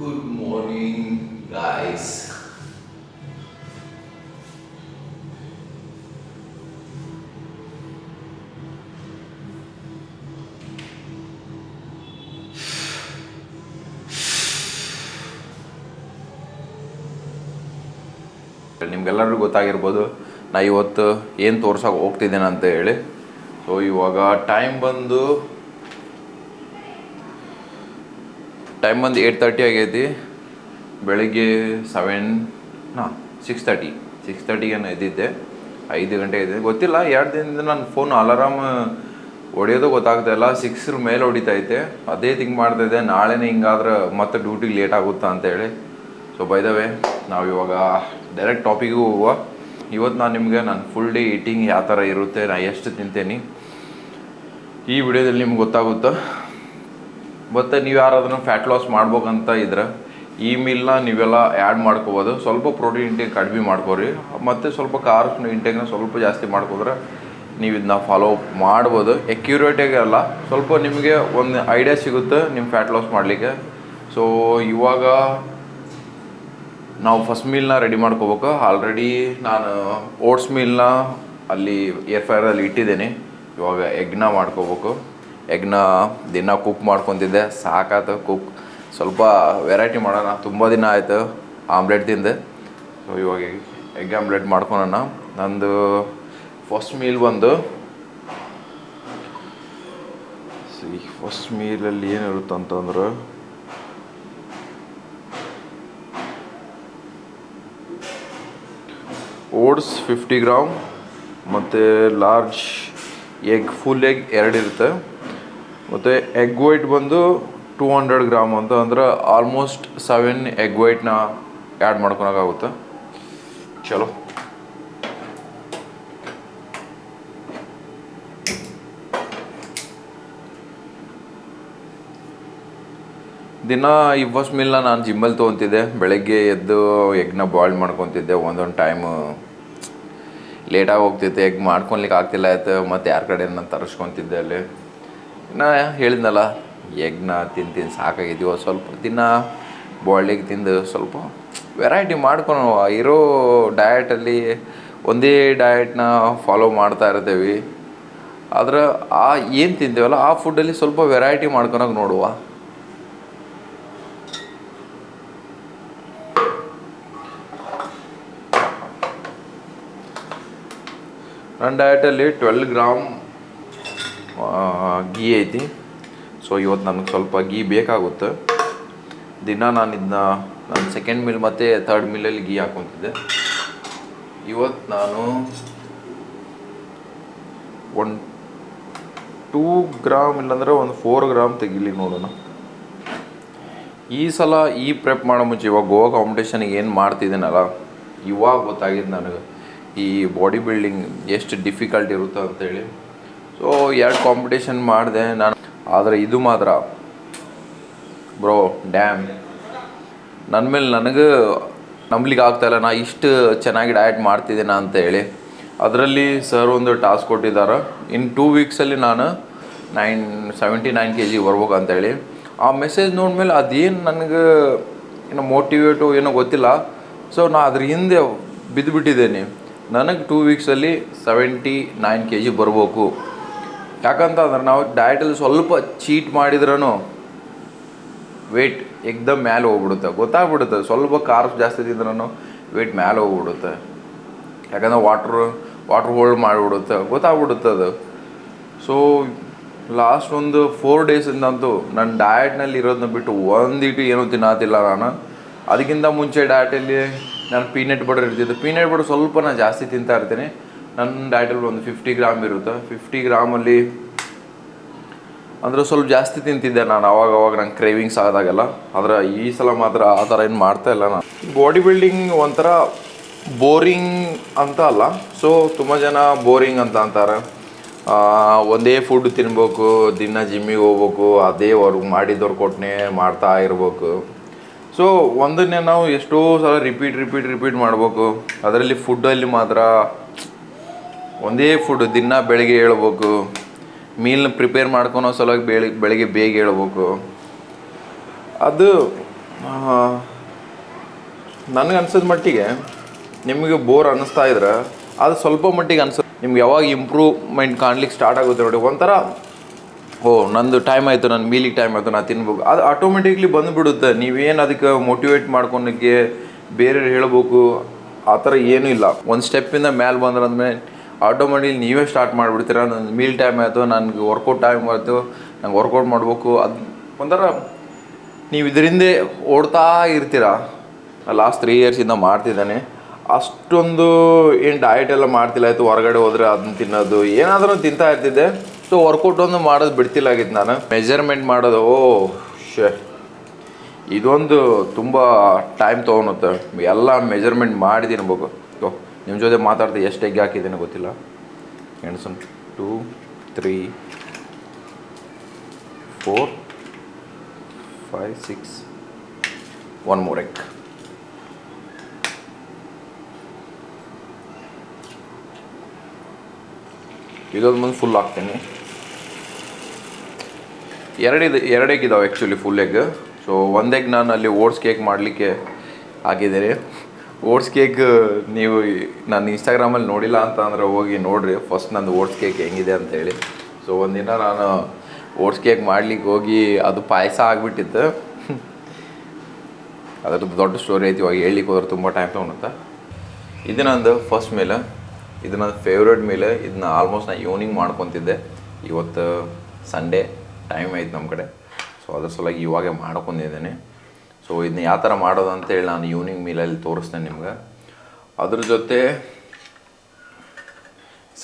Good morning, guys. ನಿಮ್ಗೆಲ್ಲರಿಗೂ ಗೊತ್ತಾಗಿರ್ಬೋದು ನಾ ಇವತ್ತು ಏನು ತೋರ್ಸೋಕೆ ಹೋಗ್ತಿದ್ದೇನೆ ಅಂತ ಹೇಳಿ. ಸೊ ಇವಾಗ ಟೈಮ್ ಬಂದು 8:30 ಆಗೈತಿ. ಬೆಳಿಗ್ಗೆ 6:30 ಎದ್ದಿದ್ದೆ. 5 ಗಂಟೆ ಎದ್ದಿದ್ದೆ. ಗೊತ್ತಿಲ್ಲ, 2 ದಿನದಿಂದ ನನ್ನ ಫೋನ್ ಅಲಾರಾಮ್ ಹೊಡೆಯೋದು ಗೊತ್ತಾಗ್ತಾ ಇಲ್ಲ. 6 ಮೇಲೆ ಹೊಡಿತೈತೆ. ಅದೇ ಥಿಂಕ್ ಮಾಡ್ತಾಯಿದ್ದೆ, ನಾಳೆನೇ ಹಿಂಗಾದ್ರೆ ಮತ್ತೆ ಡ್ಯೂಟಿಗೆ ಲೇಟ್ ಆಗುತ್ತಾ ಅಂತೇಳಿ. ಸೊ ಬೈ ದ ವೇ ನಾವು ಇವಾಗ ಡೈರೆಕ್ಟ್ ಟಾಪಿಗೂ ಹೋಗುವ. ಇವತ್ತು ನಾನು ನಿಮಗೆ ನನ್ನ ಫುಲ್ ಡೇ ಈಟಿಂಗ್ ಯಾವ ಥರ ಇರುತ್ತೆ, ನಾನು ಎಷ್ಟು ತಿಂತೇನೆ ಈ ವಿಡಿಯೋದಲ್ಲಿ ನಿಮ್ಗೆ ಗೊತ್ತಾಗುತ್ತೆ. ಮತ್ತು ನೀವು ಯಾರಾದ್ರೂ ಫ್ಯಾಟ್ ಲಾಸ್ ಮಾಡ್ಬೇಕಂತ ಇದ್ರೆ ಈ ಮೀಲ್ನ ನೀವೆಲ್ಲ ಆ್ಯಡ್ ಮಾಡ್ಕೋಬೋದು. ಸ್ವಲ್ಪ ಪ್ರೋಟೀನ್ ಇಂಟೇಕ್ ಕಡಿಮೆ ಮಾಡ್ಕೋರಿ, ಮತ್ತು ಸ್ವಲ್ಪ ಕಾರ್ಬ್ಸ್ ಇಂಟೇಕ್ನ ಸ್ವಲ್ಪ ಜಾಸ್ತಿ ಮಾಡ್ಕೋದ್ರೆ ನೀವು ಇದನ್ನ ಫಾಲೋ ಮಾಡ್ಬೋದು. ಎಕ್ಯುರೇಟಾಗಿ ಅಲ್ಲ, ಸ್ವಲ್ಪ ನಿಮಗೆ ಒಂದು ಐಡಿಯಾ ಸಿಗುತ್ತೆ ನಿಮ್ಮ ಫ್ಯಾಟ್ ಲಾಸ್ ಮಾಡಲಿಕ್ಕೆ. ಸೊ ಇವಾಗ ನಾವು ಫಸ್ಟ್ ಮೀಲ್ನ ರೆಡಿ ಮಾಡ್ಕೋಬೇಕು. ಆಲ್ರೆಡಿ ನಾನು ಓಟ್ಸ್ ಮೀಲ್ನ ಅಲ್ಲಿ ಏರ್ ಫ್ರೈರಲ್ಲಿ ಇಟ್ಟಿದ್ದೇನೆ. ಇವಾಗ ಎಗ್ನ ಮಾಡ್ಕೋಬೇಕು. ಎಗ್ನ ದಿನ ಕುಕ್ ಮಾಡ್ಕೊತಿದ್ದೆ, ಸಾಕಾಯ್ತು ಕುಕ್. ಸ್ವಲ್ಪ ವೆರೈಟಿ ಮಾಡೋಣ, ತುಂಬ ದಿನ ಆಯಿತು ಆಮ್ಲೆಟ್ ತಿಂದೆ. ಸೊ ಇವಾಗ ಎಗ್ ಆಮ್ಲೆಟ್ ಮಾಡ್ಕೊಳೋಣ. ನಂದು ಫಸ್ಟ್ ಮೀಲ್ ಬಂದು ಫಸ್ಟ್ ಮೀಲಲ್ಲಿ ಏನಿರುತ್ತೆ ಅಂತಂದ್ರೆ ಓಟ್ಸ್ 50 ಗ್ರಾಮ್ ಮತ್ತು ಲಾರ್ಜ್ ಎಗ್, ಫುಲ್ ಎಗ್ 2 ಇರುತ್ತೆ. ಮತ್ತು ಎಗ್ ವೈಟ್ ಬಂದು 200 ಗ್ರಾಮ್ ಅಂತ, ಅಂದ್ರೆ ಆಲ್ಮೋಸ್ಟ್ 7 ಎಗ್ ವೈಟ್ನ ಆ್ಯಡ್ ಮಾಡ್ಕೊಳಕ್ಕಾಗುತ್ತೆ. ಚಲೋ, ದಿನ ಈ ಫಸ್ಟ್ ಮೀಲ್ನ ನಾನು ಜಿಮ್ಮಲ್ಲಿ ತೊಗೊತಿದ್ದೆ. ಬೆಳಗ್ಗೆ ಎದ್ದು ಎಗ್ನ ಬಾಯ್ಲ್ ಮಾಡ್ಕೊತಿದ್ದೆ. ಒಂದೊಂದು ಟೈಮು ಲೇಟಾಗಿ ಹೋಗ್ತಿದ್ದೆ, ಎಗ್ ಮಾಡ್ಕೊಳ್ಲಿಕ್ಕೆ ಆಗ್ತಿಲ್ಲ ಆಯ್ತು. ಮತ್ತು ಯಾರ ಕಡೆ ನಾನು ತರಿಸ್ಕೊತಿದ್ದೆ ಅಲ್ಲಿ. ನಾ ಹೇಳಿದ್ನಲ್ಲ, ಎಗ್ನ ತಿಂದು ಸಾಕಾಗಿದ್ದೀವೋ, ಸ್ವಲ್ಪ ದಿನ ಬಾಯ್ಲ್ಡ್ ಎಗ್ ತಿಂದು ಸ್ವಲ್ಪ ವೆರೈಟಿ ಮಾಡ್ಕೊಂಡು ಇರೋ ಡಯಟಲ್ಲಿ ಒಂದೇ ಡಯಟ್ನ ಫಾಲೋ ಮಾಡ್ತಾ ಇರ್ತೀವಿ. ಆದ್ರೆ ಏನು ತಿಂತೀವಲ್ಲ ಆ ಫುಡ್ಡಲ್ಲಿ ಸ್ವಲ್ಪ ವೆರೈಟಿ ಮಾಡ್ಕೊಳಕ್ಕೆ ನೋಡುವ. ನನ್ನ ಡಯಟಲ್ಲಿ 12 ಗ್ರಾಮ್ ಗೀ ಐತಿ. ಸೊ ಇವತ್ತು ನನಗೆ ಸ್ವಲ್ಪ ಗೀ ಬೇಕಾಗುತ್ತೆ. ದಿನ ನಾನು ಇದನ್ನ ನನ್ನ ಸೆಕೆಂಡ್ ಮೀಲ್ ಮತ್ತು ಥರ್ಡ್ ಮೀಲಲ್ಲಿ ಗೀ ಹಾಕ್ಕೊತಿದ್ದೆ. ಇವತ್ತು ನಾನು 2 ಗ್ರಾಮ್ ಇಲ್ಲಾಂದರೆ 4 ಗ್ರಾಮ್ ತೆಗಿಲಿ ನೋಡೋಣ. ಈ ಸಲ ಈ ಪ್ರೆಪ್ ಮಾಡೋ ಮುಂಚೆ ಇವಾಗ ಗೋವಾ ಕಾಂಪಿಟೇಷನ್ಗೆ ಏನು ಮಾಡ್ತಿದ್ದೇನಲ್ಲ, ಇವಾಗ ಗೊತ್ತಾಗಿದ್ದು ನನಗೆ ಈ ಬಾಡಿ ಬಿಲ್ಡಿಂಗ್ ಎಷ್ಟು ಡಿಫಿಕಲ್ಟ್ ಇರುತ್ತೆ ಅಂತೇಳಿ. ಸೊ 2 ಕಾಂಪಿಟೇಷನ್ ಮಾಡಿದೆ ನಾನು. ಆದರೆ ಇದು ಮಾತ್ರ ಬ್ರೋ ಡ್ಯಾಮ್, ನನ್ನ ಮೇಲೆ ನನಗೆ ನಂಬಲಿಕ್ಕೆ ಆಗ್ತಾಯಿಲ್ಲ ನಾ ಇಷ್ಟು ಚೆನ್ನಾಗಿ ಡಯಟ್ ಮಾಡ್ತಿದ್ದೇನೆ ಅಂತೇಳಿ. ಅದರಲ್ಲಿ ಸರ್ ಒಂದು ಟಾಸ್ಕ್ ಕೊಟ್ಟಿದ್ದಾರೆ, ಇನ್ 2 ವೀಕ್ಸಲ್ಲಿ ನಾನು 79 kg ಬರ್ಬೇಕು ಅಂತೇಳಿ. ಆ ಮೆಸೇಜ್ ನೋಡ್ಮೇಲೆ ಅದೇನು ನನಗೆ ಏನೋ ಮೋಟಿವೇಟು ಏನೋ ಗೊತ್ತಿಲ್ಲ. ಸೊ ನಾ ಅದ್ರ ಹಿಂದೆ ಬಿದ್ದುಬಿಟ್ಟಿದ್ದೇನೆ. ನನಗೆ 2 ವೀಕ್ಸಲ್ಲಿ 79 kg ಬರ್ಬೇಕು. ಯಾಕಂತಂದ್ರೆ ನಾವು ಡಯಟಲ್ಲಿ ಸ್ವಲ್ಪ ಚೀಟ್ ಮಾಡಿದ್ರೂ ವೆಯ್ಟ್ ಎಕ್ದಮ್ ಮೇಲೆ ಹೋಗ್ಬಿಡುತ್ತೆ, ಗೊತ್ತಾಗ್ಬಿಡುತ್ತೆ. ಸ್ವಲ್ಪ ಕಾರ್ಬ್ಸ್ ಜಾಸ್ತಿ ತಿಂದ್ರೂ ವೆಯ್ಟ್ ಮೇಲೆ ಹೋಗ್ಬಿಡುತ್ತೆ. ಯಾಕಂದ್ರೆ ವಾಟ್ರ್ ಹೋಲ್ಡ್ ಮಾಡಿಬಿಡುತ್ತೆ, ಗೊತ್ತಾಗ್ಬಿಡುತ್ತೆ ಅದು. ಸೊ ಲಾಸ್ಟ್ ಒಂದು 4 ಡೇಸಿಂದಂತೂ ನನ್ನ ಡಯಟ್ನಲ್ಲಿ ಇರೋದನ್ನ ಬಿಟ್ಟು ಒಂದಿಟ್ಟು ಏನೂ ತಿನ್ನತ್ತಿಲ್ಲ ನಾನು. ಅದಕ್ಕಿಂತ ಮುಂಚೆ ಡಯಟಲ್ಲಿ ನಾನು ಪೀನಟ್ ಬಟರ್ ಇರ್ತಿದ್ದೆ. ಪೀನಟ್ ಬಟರ್ ಸ್ವಲ್ಪ ನಾನು ಜಾಸ್ತಿ ತಿಂತಾ ಇರ್ತೀನಿ. ನನ್ನ ಡಯಟಲ್ಲಿ ಒಂದು 50 ಗ್ರಾಮ್ ಇರುತ್ತೆ. 50 ಗ್ರಾಮಲ್ಲಿ ಅಂದರೆ ಸ್ವಲ್ಪ ಜಾಸ್ತಿ ತಿಂತಿದ್ದೆ ನಾನು ಅವಾಗ ನಂಗೆ ಕ್ರೇವಿಂಗ್ಸ್ ಆದಾಗೆಲ್ಲ. ಆದರೆ ಈ ಸಲ ಮಾತ್ರ ಆ ಥರ ಏನು ಮಾಡ್ತಾಯಿಲ್ಲ ನಾನು. ಬಾಡಿ ಬಿಲ್ಡಿಂಗ್ ಒಂಥರ ಬೋರಿಂಗ್ ಅಂತ ಅಲ್ಲ. ಸೊ ತುಂಬ ಜನ ಬೋರಿಂಗ್ ಅಂತ ಅಂತಾರೆ. ಒಂದೇ ಫುಡ್ ತಿನ್ಬೇಕು, ದಿನ ಜಿಮ್ಮಿಗೆ ಹೋಗ್ಬೇಕು, ಅದೇ ವರ್ಕ್ ಮಾಡಿದವ್ರು ಕೊಟ್ಟನೆ ಮಾಡ್ತಾ ಇರ್ಬೇಕು. ಸೊ ಒಂದನ್ನೇ ನಾವು ಎಷ್ಟೋ ಸಲ ರಿಪೀಟ್ ಮಾಡಬೇಕು. ಅದರಲ್ಲಿ ಫುಡ್ಡಲ್ಲಿ ಮಾತ್ರ ಒಂದೇ ಫುಡ್ ದಿನ ಬೆಳಗ್ಗೆ ಹೇಳ್ಬೇಕು. ಮೀಲ್ನ ಪ್ರಿಪೇರ್ ಮಾಡ್ಕೊಳೋ ಸಲುವಾಗಿ ಬೆಳಗ್ಗೆ ಬೇಗ ಹೇಳ್ಬೇಕು. ಅದು ನನಗೆ ಅನ್ಸಿದ ಮಟ್ಟಿಗೆ ನಿಮಗೆ ಬೋರ್ ಅನ್ನಿಸ್ತಾ ಇದ್ರೆ ಅದು ಸ್ವಲ್ಪ ಮಟ್ಟಿಗೆ ನಿಮ್ಗೆ ಯಾವಾಗ ಇಂಪ್ರೂವ್ಮೆಂಟ್ ಕಾಣ್ಲಿಕ್ಕೆ ಸ್ಟಾರ್ಟ್ ಆಗುತ್ತೆ ನೋಡಿ, ಒಂಥರ ಓ ನಂದು ಟೈಮ್ ಆಯಿತು, ನನ್ನ ಮೀಲಿಗೆ ಟೈಮ್ ಆಯಿತು, ನಾನು ತಿನ್ಬೇಕು, ಅದು ಆಟೋಮೆಟಿಕ್ಲಿ ಬಂದುಬಿಡುತ್ತೆ. ನೀವೇನು ಅದಕ್ಕೆ ಮೋಟಿವೇಟ್ ಮಾಡ್ಕೊಳಕ್ಕೆ ಬೇರೆ ಹೇಳ್ಬೇಕು ಆ ಥರ ಏನೂ ಇಲ್ಲ. ಒಂದು ಸ್ಟೆಪ್ಪಿಂದ ಮೇಲೆ ಬಂದ್ರಂದ್ಮೇಲೆ ಆಟೋಮೆಟಿಕ್ ನೀವೇ ಸ್ಟಾರ್ಟ್ ಮಾಡಿಬಿಡ್ತೀರ. ನನ್ನ ಮೀಲ್ ಟೈಮ್ ಆಯಿತು, ನನಗೆ ವರ್ಕೌಟ್ ಟೈಮ್ ಆಯಿತು, ನಂಗೆ ವರ್ಕೌಟ್ ಮಾಡಬೇಕು, ಅದು ಒಂಥರ ನೀವು ಇದರಿಂದ ಓಡ್ತಾ ಇರ್ತೀರ. ಲಾಸ್ಟ್ 3 ಇಯರ್ಸಿಂದ ಮಾಡ್ತಿದ್ದಾನೆ. ಅಷ್ಟೊಂದು ಏನು ಡಯಟ್ ಎಲ್ಲ ಮಾಡ್ತಿಲ್ಲ. ಆಯಿತು ಹೊರಗಡೆ ಹೋದರೆ ಅದನ್ನ ತಿನ್ನೋದು ಏನಾದರೂ ತಿಂತಾ ಇರ್ತಿದ್ದೆ. ಸೊ ವರ್ಕೌಟ್ ಒಂದು ಮಾಡೋದು ಬಿಡ್ತಿಲ್ಲಾಗಿತ್ತು ನಾನು. ಮೆಜರ್ಮೆಂಟ್ ಮಾಡೋದು ಇದೊಂದು ತುಂಬ ಟೈಮ್ ತೊಗೊಳುತ್ತೆ. ಎಲ್ಲ ಮೆಜರ್ಮೆಂಟ್ ಮಾಡಿ ತಿನ್ಬೇಕು. ನಿಮ್ಮ ಜೊತೆ ಮಾತಾಡ್ತಾ ಎಷ್ಟು ಎಗ್ ಹಾಕಿದ್ದೀನಿ ಗೊತ್ತಿಲ್ಲ. ಎಣ್ಸನ್ 2 3 4 5 6 1 more egg. ಇದೊಂದು ಮುಂದೆ ಫುಲ್ ಹಾಕ್ತೀನಿ. 2 ಎಗ್ ಇದಾವೆ actually full egg. So 1 egg ನಾನು ಅಲ್ಲಿ ಓಟ್ಸ್ ಕೇಕ್ ಮಾಡಲಿಕ್ಕೆ ಹಾಕಿದ್ದೀನಿ. ಓಟ್ಸ್ ಕೇಕ್ ನೀವು ನಾನು ಇನ್ಸ್ಟಾಗ್ರಾಮಲ್ಲಿ ನೋಡಿಲ್ಲ ಅಂತ ಅಂದರೆ ಹೋಗಿ ನೋಡಿರಿ ಫಸ್ಟ್ ನಂದು ಓಟ್ಸ್ ಕೇಕ್ ಹೆಂಗಿದೆ ಅಂತೇಳಿ. ಸೊ ಒಂದಿನ ನಾನು ಓಟ್ಸ್ ಕೇಕ್ ಮಾಡ್ಲಿಕ್ಕೆ ಹೋಗಿ ಅದು ಪಾಯಸ ಆಗಿಬಿಟ್ಟಿತ್ತು. ಅದ್ರದ್ದು ದೊಡ್ಡ ಸ್ಟೋರಿ ಐತಿ, ಇವಾಗ ಹೇಳ್ಲಿಕ್ಕೆ ಹೋದ್ರೆ ತುಂಬ ಟೈಮ್ ತೊಗೊಳುತ್ತೆ. ಇದು ನಂದು ಫಸ್ಟ್ ಮೀಲ್, ಇದು ನನ್ನ ಫೇವ್ರೇಟ್ ಮೀಲ್. ಇದನ್ನ ಆಲ್ಮೋಸ್ಟ್ ನಾನು ಈವ್ನಿಂಗ್ ಮಾಡ್ಕೊತಿದ್ದೆ. ಇವತ್ತು ಸಂಡೇ ಟೈಮ್ ಐತೆ ನಮ್ಮ ಕಡೆ, ಸೊ ಅದ್ರ ಸಲುವಾಗಿ ಇವಾಗೆ ಮಾಡ್ಕೊಂಡಿದ್ದೇನೆ. ಸೊ ಇದನ್ನ ಯಾವ ಥರ ಮಾಡೋದು ಅಂತೇಳಿ ನಾನು ಈವ್ನಿಂಗ್ ಮೀಲಲ್ಲಿ ತೋರಿಸ್ತೇನೆ ನಿಮ್ಗೆ. ಅದ್ರ ಜೊತೆ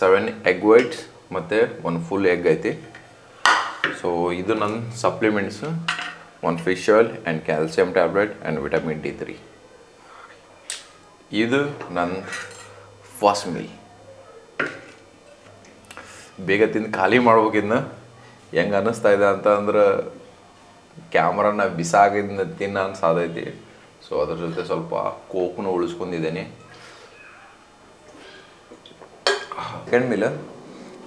7 ಎಗ್ ವೈಟ್ಸ್ ಮತ್ತು 1 ಫುಲ್ ಎಗ್ ಐತಿ. ಸೊ ಇದು ನನ್ನ supplements, 1 fish oil and calcium tablet and vitamin D3. ಇದು ನನ್ನ ಫಸ್ಟ್ ಮೀಲ್. ಬೇಗ ತಿಂದು ಖಾಲಿ ಮಾಡ್ಬೇಕಿದ್ನ. ಹೆಂಗೆ ಅನ್ನಿಸ್ತಾ ಇದೆ ಅಂತ ಅಂದ್ರೆ ಕ್ಯಾಮ್ರಾನ ಬಿಸಾಗಿದ್ನ ತಿನ್ನ ಅನ್ಸಾದೈತಿ. ಸೊ ಅದ್ರ ಜೊತೆ ಸ್ವಲ್ಪ ಕೋಕ್ನು ಉಳಿಸ್ಕೊಂಡಿದ್ದೇನೆ. ಸೆಕೆಂಡ್ ಮೀಲ್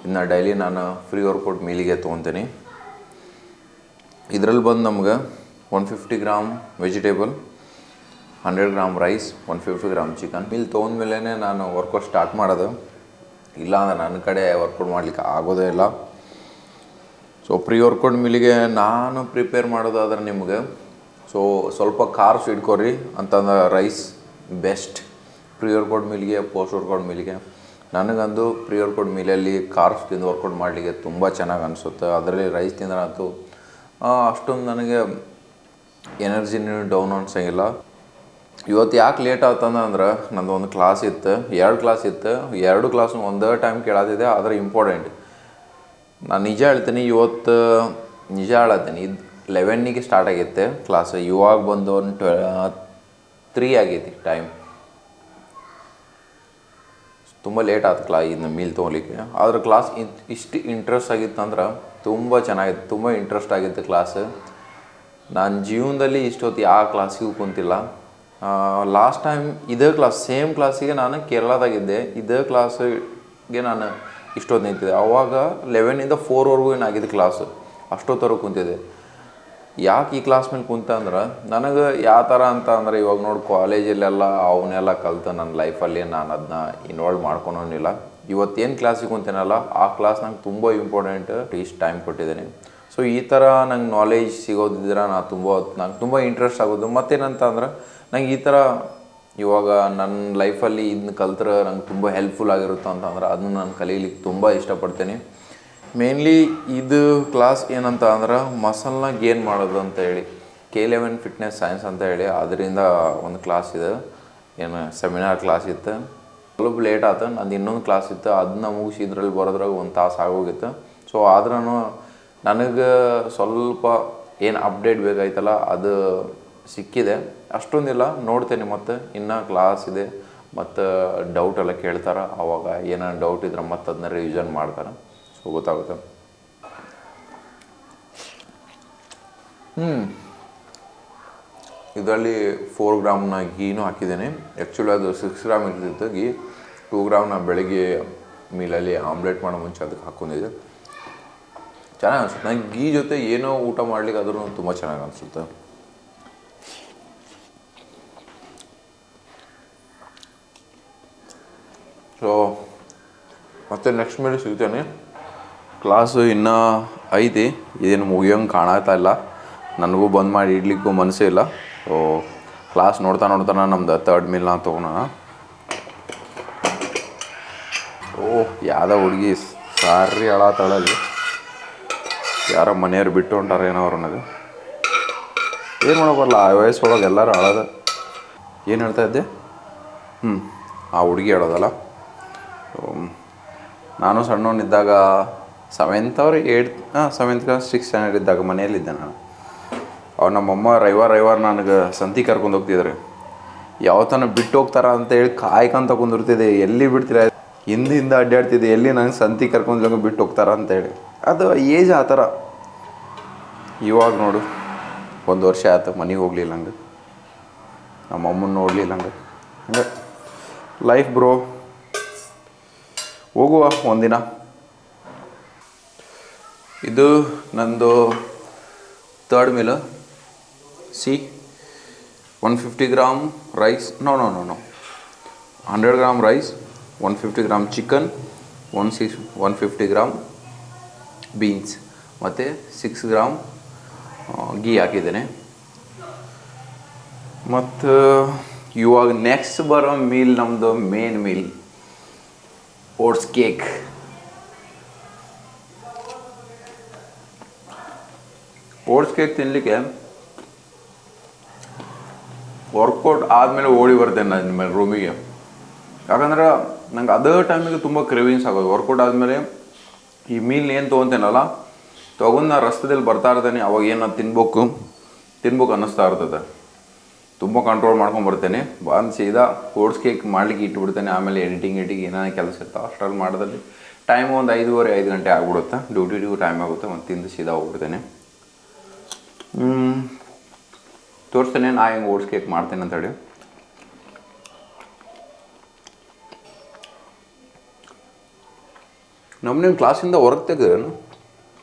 ಇದನ್ನ ಡೈಲಿ ನಾನು ಫ್ರೀ ವರ್ಕೌಟ್ ಮೀಲಿಗೆ ತೊಗೊತೀನಿ. ಇದರಲ್ಲಿ ಬಂದು ನಮ್ಗೆ 150 gram vegetable, 100 gram rice, 150 gram chicken. Meal ತೊಗೊಂಡ್ಮೇಲೆ ನಾನು ವರ್ಕೌಟ್ ಸ್ಟಾರ್ಟ್ ಮಾಡೋದು. ಇಲ್ಲ ಅಂದರೆ ನನ್ನ ಕಡೆ ವರ್ಕೌಟ್ ಮಾಡಲಿಕ್ಕೆ ಆಗೋದೇ ಇಲ್ಲ. ಸೊ ಪ್ರೀ ವರ್ಕೌಟ್ ಮೀಲಿಗೆ ನಾನು ಪ್ರಿಪೇರ್ ಮಾಡೋದಾದ್ರೆ ನಿಮಗೆ ಸ್ವಲ್ಪ ಕಾರ್ಬ್ಸ್ ಇಟ್ಕೊರಿ ಅಂತಂದ್ರೆ ರೈಸ್ ಬೆಸ್ಟ್ ಪ್ರೀ ವರ್ಕೌಟ್ ಮೀಲ್ಗೆ, ಪೋಸ್ಟ್ ವರ್ಕೌಟ್ ಮೀಲ್ಗೆ. ನನಗಂದು ಪ್ರೀ ವರ್ಕೌಟ್ ಮೀಲಲ್ಲಿ ಕಾರ್ಬ್ಸ್ ತಿಂದು ವರ್ಕೌಟ್ ಮಾಡಲಿಕ್ಕೆ ತುಂಬ ಚೆನ್ನಾಗಿ ಅನಿಸುತ್ತೆ. ಅದರಲ್ಲಿ ರೈಸ್ ತಿಂದ್ರೆ ಅಂತೂ ಅಷ್ಟೊಂದು ನನಗೆ ಎನರ್ಜಿನೂ ಡೌನ್ ಅನ್ಸೋಂಗಿಲ್ಲ. ಇವತ್ತು ಯಾಕೆ ಲೇಟ್ ಆಯ್ತಂದ್ರೆ ನಂದು ಒಂದು ಕ್ಲಾಸ್ ಇತ್ತು, 2 ಕ್ಲಾಸ್ ಇತ್ತು. 2 ಕ್ಲಾಸ್ನು ಒಂದೇ ಟೈಮ್ ಕೇಳೋದಿದೆ, ಆದರೆ ಇಂಪಾರ್ಟೆಂಟ್. ನಾನು ನಿಜ ಹೇಳ್ತೀನಿ, ಇವತ್ತು ನಿಜ ಹೇಳತ್ತೀನಿ, ಇದು 11ಗೆ ಸ್ಟಾರ್ಟ್ ಆಗೈತೆ ಕ್ಲಾಸ್. ಇವಾಗ ಬಂದು ಒಂದು 3 ಆಗೈತಿ ಟೈಮ್. ತುಂಬ ಲೇಟ್ ಆಯ್ತು ಇನ್ನು ಮೀಲ್ ತೊಗೊಲಿಕ್ಕೆ. ಆದ್ರೆ ಕ್ಲಾಸ್ ಇಷ್ಟು ಇಂಟ್ರೆಸ್ಟ್ ಆಗಿತ್ತಂದ್ರೆ ತುಂಬ ಚೆನ್ನಾಗಿತ್ತು, ತುಂಬ ಇಂಟ್ರೆಸ್ಟ್ ಆಗಿತ್ತು ಕ್ಲಾಸ್. ನಾನು ಜೀವನದಲ್ಲಿ ಇಷ್ಟೊತ್ತು ಯಾವ ಕ್ಲಾಸಿಗೂ ಕುಂತಿಲ್ಲ. ಲಾಸ್ಟ್ ಟೈಮ್ ಇದೇ ಕ್ಲಾಸ್, ಸೇಮ್ ಕ್ಲಾಸಿಗೆ ನಾನು ಕೇರಳದಾಗಿದ್ದೆ. ಇದೇ ಕ್ಲಾಸಿಗೆ ನಾನು ಇಷ್ಟೊತ್ತು ನಿಂತಿದ್ದೆ. ಆವಾಗ 11ಇಂದ 4ವರೆಗೂ ಏನಾಗಿದೆ ಕ್ಲಾಸು, ಅಷ್ಟೊತ್ತವರೆಗೂ ಕುಂತಿದ್ದೆ. ಯಾಕೆ ಈ ಕ್ಲಾಸ್ ಮೇಲೆ ಕುಂತ ಅಂದ್ರೆ ನನಗೆ ಯಾವ ಥರ ಅಂತ ಅಂದ್ರೆ, ಇವಾಗ ನೋಡಿ ಕಾಲೇಜಲ್ಲೆಲ್ಲ ಅವನ್ನೆಲ್ಲ ಕಲಿತು ನನ್ನ ಲೈಫಲ್ಲಿ ನಾನು ಅದನ್ನ ಇನ್ವಾಲ್ವ್ ಮಾಡ್ಕೊಳೋನಿಲ್ಲ. ಇವತ್ತೇನು ಕ್ಲಾಸಿಗೆ ಕುಂತೇನಲ್ಲ ಆ ಕ್ಲಾಸ್ ನಂಗೆ ತುಂಬ ಇಂಪಾರ್ಟೆಂಟ್, ಇಷ್ಟು ಟೈಮ್ ಕೊಟ್ಟಿದ್ದೀನಿ. ಸೊ ಈ ಥರ ನಂಗೆ ನಾಲೆಜ್ ಸಿಗೋದಿದ್ರೆ ನಂಗೆ ತುಂಬ ಇಂಟ್ರೆಸ್ಟ್ ಆಗೋದು. ಮತ್ತೇನಂತ ಅಂದ್ರೆ ನಂಗೆ ಈ ಥರ ಇವಾಗ ನನ್ನ ಲೈಫಲ್ಲಿ ಇದನ್ನ ಕಲ್ತ್ರೆ ನಂಗೆ ತುಂಬ ಹೆಲ್ಪ್ಫುಲ್ ಆಗಿರುತ್ತೆ ಅಂತಂದ್ರೆ ಅದನ್ನ ನಾನು ಕಲೀಲಿಕ್ಕೆ ತುಂಬ ಇಷ್ಟಪಡ್ತೀನಿ. ಮೇನ್ಲಿ ಇದು ಕ್ಲಾಸ್ ಏನಂತ ಅಂದ್ರೆ ಮಸಲ್ನ ಗೇನ್ ಮಾಡೋದು ಅಂತ ಹೇಳಿ K11 ಫಿಟ್ನೆಸ್ ಸೈನ್ಸ್ ಅಂತ ಹೇಳಿ ಅದರಿಂದ ಒಂದು ಕ್ಲಾಸ್ ಇದೆ, ಏನು ಸೆಮಿನಾರ್ ಕ್ಲಾಸ್ ಇತ್ತು. ಸ್ವಲ್ಪ ಲೇಟ್ ಆಯ್ತು, ನಂದು ಇನ್ನೊಂದು ಕ್ಲಾಸ್ ಇತ್ತು, ಅದನ್ನ ಮುಗಿಸಿ ಇದ್ರಲ್ಲಿ ಬರೋದ್ರಾಗ 1 ತಾಸು ಆಗೋಗಿತ್ತು. ಸೊ ಆದ್ರೂ ನನಗೆ ಸ್ವಲ್ಪ ಏನು ಅಪ್ಡೇಟ್ ಬೇಕಾಯ್ತಲ್ಲ ಅದು ಸಿಕ್ಕಿದೆ. ಅಷ್ಟೊಂದಿಲ್ಲ, ನೋಡ್ತೇನೆ. ಮತ್ತು ಇನ್ನೂ ಕ್ಲಾಸ್ ಇದೆ, ಮತ್ತು ಡೌಟ್ ಎಲ್ಲ ಕೇಳ್ತಾರೆ. ಆವಾಗ ಏನಾರು ಡೌಟ್ ಇದ್ರೆ ಮತ್ತೆ ಅದನ್ನ ರಿವಿಷನ್ ಮಾಡ್ತಾರೆ. ಸೊ ಗೊತ್ತಾಗುತ್ತೆ. ಇದರಲ್ಲಿ 4 ಗ್ರಾಮ್ನ ಗೀನೂ ಹಾಕಿದ್ದೇನೆ. ಆ್ಯಕ್ಚುಲಿ ಅದು 6 ಗ್ರಾಮ್ ಇರ್ತಿತ್ತು ಗೀ. 2 ಗ್ರಾಮ್ನ ಬೆಳಗ್ಗೆ ಮೀಲಲ್ಲಿ ಆಮ್ಲೆಟ್ ಮಾಡೋ ಮುಂಚೆ ಅದಕ್ಕೆ ಹಾಕ್ಕೊಂಡಿದ್ದೆ. ಚೆನ್ನಾಗಿ ಅನಿಸುತ್ತೆ. ನನಗೆ ಗೀ ಜೊತೆ ಏನೋ ಊಟ ಮಾಡ್ಲಿಕ್ಕೆ ಆದ್ರೂ ತುಂಬ ಚೆನ್ನಾಗಿ ಅನಿಸುತ್ತೆ. ಸೊ ಮತ್ತೆ ನೆಕ್ಸ್ಟ್ ಮೇಲೆ ಸಿಗ್ತೇನೆ. ಕ್ಲಾಸು ಇನ್ನೂ ಐತಿ, ಇದೇನು ಮುಗಿಯೋಂಗೆ ಕಾಣತ್ತಾ ಇಲ್ಲ. ನನಗೂ ಬಂದ್ ಮಾಡಿ ಇಡ್ಲಿಕ್ಕೂ ಮನಸ್ಸೇ ಇಲ್ಲ. ಸೊ ಕ್ಲಾಸ್ ನೋಡ್ತಾನೆ ನಮ್ದು ತರ್ಡ್ ಮೀಲ್ ನಾ ತೊಗೊಳೋಣ. ಯಾವುದೋ ಹುಡುಗಿ ಸಾರಿ ಅಳಾತಾಳಲ್ಲಿ, ಯಾರೋ ಮನೆಯವ್ರು ಬಿಟ್ಟು ಹೊಂಟಾರ ಏನೋ ಅವ್ರು ಅನ್ನೋದು. ಏನು ಮಾಡೋಕ್ಕಲ್ಲ, ಆ ವಯಸ್ಸೊಳಗೆ ಎಲ್ಲರೂ ಅಳೋದು. ಏನು ಹೇಳ್ತಾ ಇದ್ದೆ? ಆ ಹುಡುಗಿ ಹೇಳೋದಲ್ಲ. ನಾನು ಸಣ್ಣವನಿದ್ದಾಗ ಸೆವೆಂತ್ ಕ್ಲಾಸ್ 6th ಸ್ಟ್ಯಾಂಡರ್ಡ್ ಇದ್ದಾಗ ಮನೆಯಲ್ಲಿದ್ದೆ ನಾನು. ಅವ್ರು ನಮ್ಮಮ್ಮ ರವಿವಾರ ನನಗೆ ಸಂತಿ ಕರ್ಕೊಂಡು ಹೋಗ್ತಿದ್ರು. ಯಾವತ್ತನ ಬಿಟ್ಟು ಹೋಗ್ತಾರ ಅಂತೇಳಿ ಕಾಯ್ಕೊಂತ ಕುಂದಿರ್ತಿದ್ದೆ. ಎಲ್ಲಿ ಬಿಡ್ತೀರ, ಹಿಂದಿಂದ ಅಡ್ಡಾಡ್ತಿದ್ದೆ, ಎಲ್ಲಿ ನಂಗೆ ಸಂತಿ ಕರ್ಕೊಂಡು ಬಿಟ್ಟು ಹೋಗ್ತಾರ ಅಂತೇಳಿ. ಅದು ಏಜ್ ಆ ಥರ. ಇವಾಗ ನೋಡು, 1 ವರ್ಷ ಆಯ್ತು ಮನೆಗೆ ಹೋಗ್ಲಿಲ್ಲ ಹಂಗೆ, ನಮ್ಮ ಅಮ್ಮನ ನೋಡಲಿಲ್ಲ ಹಂಗೆ ಲೈಫ್ ಬ್ರೋ. ಹೋಗುವ ಒಂದಿನ. ಇದು ನಂದು ಥರ್ಡ್ ಮೀಲ್. ಸಿ 150 gram rice, no 100 gram rice, 150 gram chicken, 150 gram beans ಮತ್ತು 6 ಗ್ರಾಮ್ ಗೀ ಹಾಕಿದ್ದೇನೆ. ಮತ್ತು ಇವಾಗ ನೆಕ್ಸ್ಟ್ ಬರೋ ಮೀಲ್ ನಮ್ಮದು main meal oats cake. Oats cake ತಿನ್ನಲಿಕ್ಕೆ ವರ್ಕೌಟ್ ಆದಮೇಲೆ ಓಡಿ ಬರ್ತೇನೆ ನಾನು ಮೇಲೆ ರೂಮಿಗೆ. ಯಾಕಂದ್ರೆ ನಂಗೆ ಅದೇ ಟೈಮಿಗೆ ತುಂಬ ಕ್ರೇವಿಂಗ್ಸ್ ಆಗೋದು. ವರ್ಕೌಟ್ ಆದಮೇಲೆ ಈ ಮೀಲ್ ಏನು ತೊಗೊತೇನಲ್ಲ, ತೊಗೊಂಡು ನಾನು ರಸ್ತೆಯಲ್ಲಿ ಬರ್ತಾ ಇರ್ತೇನೆ, ಅವಾಗ ಏನು ತಿನ್ಬೇಕು ಅನ್ನಿಸ್ತಾ ಇರ್ತದೆ. ತುಂಬ ಕಂಟ್ರೋಲ್ ಮಾಡ್ಕೊಂಬರ್ತೇನೆ. ಬಂದು ಸೀದಾ ಓಟ್ಸ್ ಕೇಕ್ ಮಾಡಲಿಕ್ಕೆ ಇಟ್ಬಿಡ್ತೇನೆ. ಆಮೇಲೆ ಎಡಿಟಿಂಗ್ ಏನೇನು ಕೆಲಸ ಇರ್ತಾವೆ ಅಷ್ಟರಲ್ಲಿ ಮಾಡೋದಲ್ಲಿ ಟೈಮು ಒಂದು 5 ಗಂಟೆ ಆಗ್ಬಿಡುತ್ತೆ. ಡ್ಯೂಟಿಗೂ ಟೈಮ್ ಆಗುತ್ತೆ. ಮತ್ತು ತಿಂದು ಸೀದಾ ಹೋಗ್ಬಿಡ್ತೇನೆ. ತೋರಿಸ್ತೇನೆ ನಾ ಹೆಂಗೆ ಓಟ್ಸ್ ಕೇಕ್ ಮಾಡ್ತೇನೆ ಅಂತೇಳಿ. ನಮ್ಮನೇನು ಕ್ಲಾಸಿಂದ ಹೊರಗೆ ತೆಗೆದೇನು?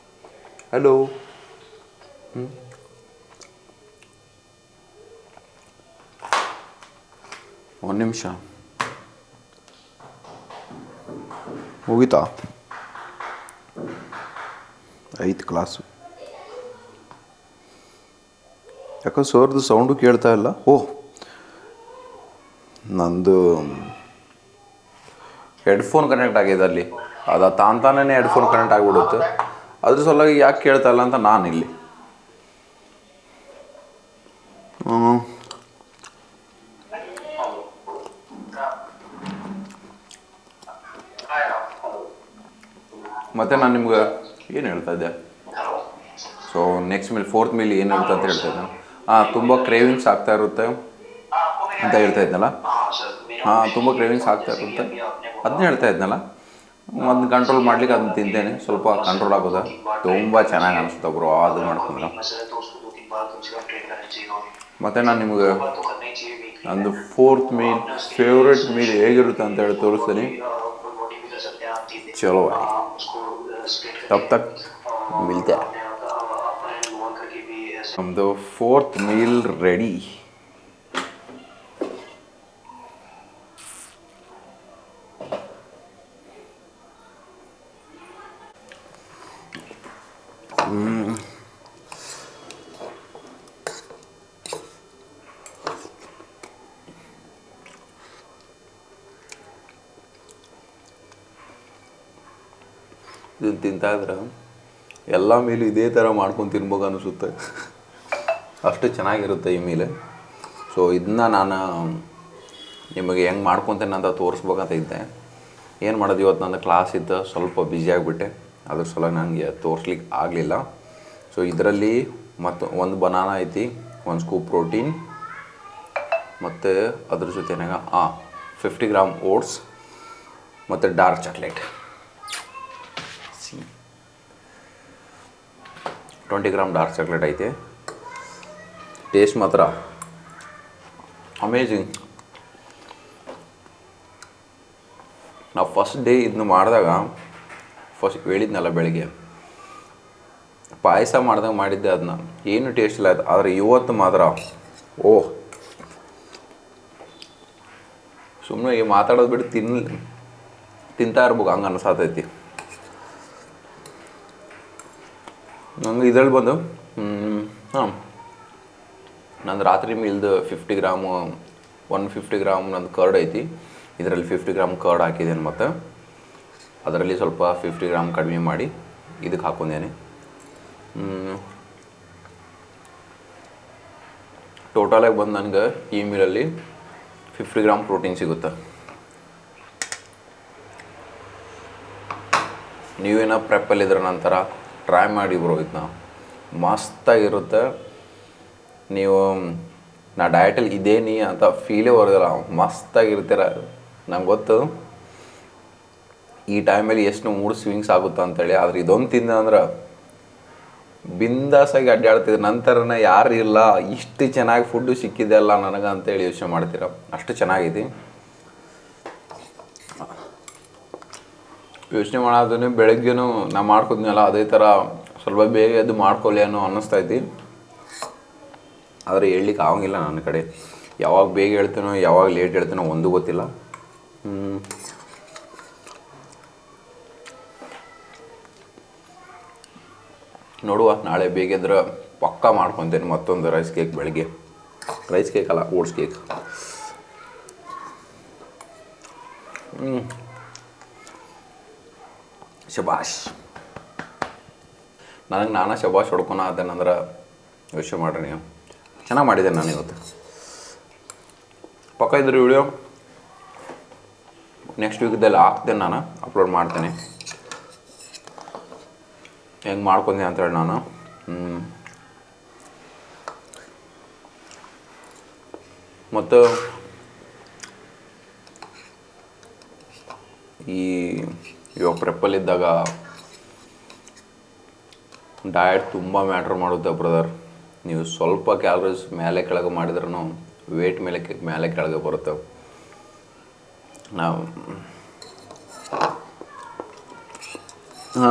ಹಲೋ. ಒಂದು ನಿಮಿಷ ಮುಗೀತಾ? 8th class. ಯಾಕೋ ಸರ್ದು ಸೌಂಡು ಕೇಳ್ತಾ ಇಲ್ಲ. ನಂದು ಹೆಡ್ಫೋನ್ ಕನೆಕ್ಟ್ ಆಗಿದೆ ಅಲ್ಲಿ. ಅದು ತಾನೇ ಹೆಡ್ಫೋನ್ ಕನೆಕ್ಟ್ ಆಗಿಬಿಡುತ್ತೆ. ಅದ್ರ ಸಲುವಾಗಿ ಯಾಕೆ ಕೇಳ್ತಾ ಇಲ್ಲ ಅಂತ ನಾನು ಇಲ್ಲಿ. ಮತ್ತು ನಾನು ನಿಮ್ಗೆ ಏನು ಹೇಳ್ತಾ ಇದ್ದೆ? So next meal 4th meal ಏನು ಇರುತ್ತೆ ಅಂತ ಹೇಳ್ತಾ ಇದ್ದೆ. ತುಂಬ ಕ್ರೇವಿಂಗ್ಸ್ ಆಗ್ತಾ ಇರುತ್ತೆ ಅಂತ ಹೇಳ್ತಾ ಇದ್ನಲ್ಲ. ತುಂಬ ಕ್ರೇವಿಂಗ್ಸ್ ಆಗ್ತಾ ಇರುತ್ತೆ ಅದನ್ನ ಹೇಳ್ತಾ ಇದ್ನಲ್ಲ. ಒಂದು ಕಂಟ್ರೋಲ್ ಮಾಡ್ಲಿಕ್ಕೆ ಅದನ್ನ ತಿಂತೇನೆ. ಸ್ವಲ್ಪ ಕಂಟ್ರೋಲ್ ಆಗೋದು ತುಂಬ ಚೆನ್ನಾಗಿ ಅನಿಸುತ್ತೆ ಬ್ರೋ ಅದು ಮಾಡ್ಕೊಂಡ್ರೆ. ಮತ್ತು ನಾನು ನಿಮ್ಗೆ ನಂದು 4th ಮೀಲ್ ಫೇವ್ರೆಟ್ ಮೀಲ್ ಹೇಗಿರುತ್ತೆ ಅಂತ ಹೇಳಿ ತೋರಿಸ್ತೀನಿ. ಚಲೋ ತಬ್ ತಕ್ ಮಿಲ್ತೆ. ನಮ್ಮದು 4th ಮೀಲ್ ರೆಡಿ. ಇದನ್ನು ತಿಂತಾಯಿದ್ರೆ ಎಲ್ಲ ಮೀಲು ಇದೇ ಥರ ಮಾಡ್ಕೊಂಡು ತಿನ್ಬೇಕು ಅನಿಸುತ್ತೆ. ಅಷ್ಟು ಚೆನ್ನಾಗಿರುತ್ತೆ ಈ ಮೀಲು. ಸೊ ಇದನ್ನ ನಾನು ನಿಮಗೆ ಹೆಂಗೆ ಮಾಡ್ಕೊತೇನೆ ಅಂತ ತೋರಿಸ್ಬೇಕಂತ ಇದ್ದೆ. ಏನು ಮಾಡೋದು, ಇವತ್ತು ನನ್ನ ಕ್ಲಾಸ್ ಇದ್ದು ಸ್ವಲ್ಪ ಬ್ಯುಸಿ ಆಗಿಬಿಟ್ಟೆ. ಅದ್ರ ಸಲ ನನಗೆ ತೋರಿಸ್ಲಿಕ್ಕೆ ಆಗಲಿಲ್ಲ. ಸೊ ಇದರಲ್ಲಿ ಮತ್ತು ಒಂದು ಬನಾನಾ ಐತಿ, 1 ಸ್ಕೂಪ್ ಪ್ರೋಟೀನ್, ಮತ್ತು ಅದ್ರ ಜೊತೆನಾಗ 50 ಗ್ರಾಮ್ ಓಟ್ಸ್ ಮತ್ತು dark chocolate. 20 gram dark chocolate ಐತೆ. ಟೇಸ್ಟ್ ಮಾತ್ರ ಅಮೇಜಿಂಗ್. ನಾವು ಫಸ್ಟ್ ಡೇ ಇದನ್ನ ಮಾಡಿದಾಗ ಹೇಳಿದ್ನಲ್ಲ ಬೆಳಿಗ್ಗೆ ಪಾಯಸ ಮಾಡ್ದಾಗ ಮಾಡಿದ್ದೆ. ಅದನ್ನ ಏನು ಟೇಸ್ಟ್ ಇಲ್ಲ. ಆದರೆ ಇವತ್ತು ಮಾತ್ರ ಸುಮ್ಮನೆ ಮಾತಾಡೋದು ಬಿಟ್ಟು ತಿಂತಾ ಇರ್ಬೇಕು ಹಂಗೆ ಅನ್ಸಾತೈತಿ ನಂಗೆ ಇದ್ರಲ್ಲಿ ಬಂದು ಹಾಂ ನಂದು ರಾತ್ರಿ ಮೀಲ್ದು 50 ಗ್ರಾಮು 150 ಗ್ರಾಮ್ ನಂದು ಕರ್ಡ್ ಐತಿ. ಇದರಲ್ಲಿ 50 ಗ್ರಾಮ್ ಕರ್ಡ್ ಹಾಕಿದ್ದೇನೆ ಮತ್ತು ಅದರಲ್ಲಿ ಸ್ವಲ್ಪ 50 ಗ್ರಾಮ್ ಕಡಿಮೆ ಮಾಡಿ ಇದಕ್ಕೆ ಹಾಕೊಂಡೇನೆ. ಟೋಟಲಾಗಿ ಬಂದು ನನಗೆ ಈ ಮೀಲಲ್ಲಿ 50 ಗ್ರಾಮ್ ಪ್ರೋಟೀನ್ ಸಿಗುತ್ತೆ. ನೀವೇನೋ ಪ್ರೆಪ್ಪಲ್ಲಿದ್ರೆ ನಂತರ ಟ್ರೈ ಮಾಡಿ ಬ್ರೋ, ಇದನ್ನ ಮಸ್ತಾಗಿರುತ್ತೆ. ನೀವು ನಾ ಡಯಟಲ್ಲಿ ಇದೇನಿ ಅಂತ ಫೀಲೇ ಬರೋದಿಲ್ಲ, ಮಸ್ತಾಗಿರ್ತೀರ. ನಂಗೆ ಗೊತ್ತು ಈ ಟೈಮಲ್ಲಿ ಎಷ್ಟು ಮೂಡ್ ಸ್ವಿಂಗ್ಸ್ ಆಗುತ್ತಾ ಅಂತೇಳಿ. ಆದರೆ ಇದೊಂದು ತಿಂದ ಅಂದ್ರೆ ಬಿಂದಾಸಾಗಿ ಅಡ್ಡಾಡ್ತಿದ್ರು. ನಂತರನೇ ಯಾರು ಇಲ್ಲ, ಇಷ್ಟು ಚೆನ್ನಾಗಿ ಫುಡ್ಡು ಸಿಕ್ಕಿದೆ ಅಲ್ಲ ನನಗೆ ಅಂತೇಳಿ ಯೋಚನೆ ಮಾಡ್ತೀರ, ಅಷ್ಟು ಚೆನ್ನಾಗೈತಿ. ಯೋಚನೆ ಮಾಡೋದನ್ನೇ ಬೆಳಗ್ಗೆನೂ ನಾ ಮಾಡ್ಕೊದ್ನಲ್ಲ ಅದೇ ಥರ ಸ್ವಲ್ಪ ಬೇಗ ಎದ್ದು ಮಾಡ್ಕೊಳ್ಳಿ ಅನ್ನೋ ಅನ್ನಿಸ್ತೈತಿ. ಆದರೆ ಹೇಳ್ಲಿಕ್ಕೆ ಆಗಂಗಿಲ್ಲ ನನ್ನ ಕಡೆ. ಯಾವಾಗ ಬೇಗ ಹೇಳ್ತೀನೋ ಯಾವಾಗ ಲೇಟ್ ಹೇಳ್ತೀನೋ ಒಂದು ಗೊತ್ತಿಲ್ಲ. ನೋಡುವ, ನಾಳೆ ಬೇಗ ಎದ್ರೆ ಪಕ್ಕಾ ಮಾಡ್ಕೊತೇನೆ ಮತ್ತೊಂದು ರೈಸ್ ಕೇಕ್. ಬೆಳಗ್ಗೆ ರೈಸ್ ಕೇಕ್ ಅಲ್ಲ, ಓಟ್ಸ್ ಕೇಕ್. ಶಬಾಷ್. ನನಗೆ ನಾನಾ ಶಬಾಷ್ ಹೊಡ್ಕೊಳ ಅದೇನಂದ್ರೆ ಯೋಚನೆ ಮಾಡ್ರಿ ನೀವು. ಚೆನ್ನಾಗಿ ಮಾಡಿದ್ದೇನೆ ನಾನು ಇವತ್ತು. ಪಕ್ಕ ಇದ್ರಿ ವಿಡಿಯೋ ನೆಕ್ಸ್ಟ್ ವೀಕ್ದಲ್ಲಿ ಹಾಕ್ತೇನೆ, ನಾನು ಅಪ್ಲೋಡ್ ಮಾಡ್ತೇನೆ ಹೆಂಗೆ ಮಾಡ್ಕೊಂಡೆ ಅಂತೇಳಿ ನಾನು. ಮತ್ತು ಇವಾಗ ಪ್ರೆಪ್ಪಲ್ಲಿದ್ದಾಗ ಡಯಟ್ ತುಂಬ ಮ್ಯಾಟ್ರ್ ಮಾಡುತ್ತೆ ಬ್ರದರ್. ನೀವು ಸ್ವಲ್ಪ ಕ್ಯಾಲರೀಸ್ ಮೇಲೆ ಕೆಳಗೆ ಮಾಡಿದ್ರೂ ವೇಟ್ ಮೇಲೆ ಕೆಳಗೆ ಬರುತ್ತೆ. ನಾವು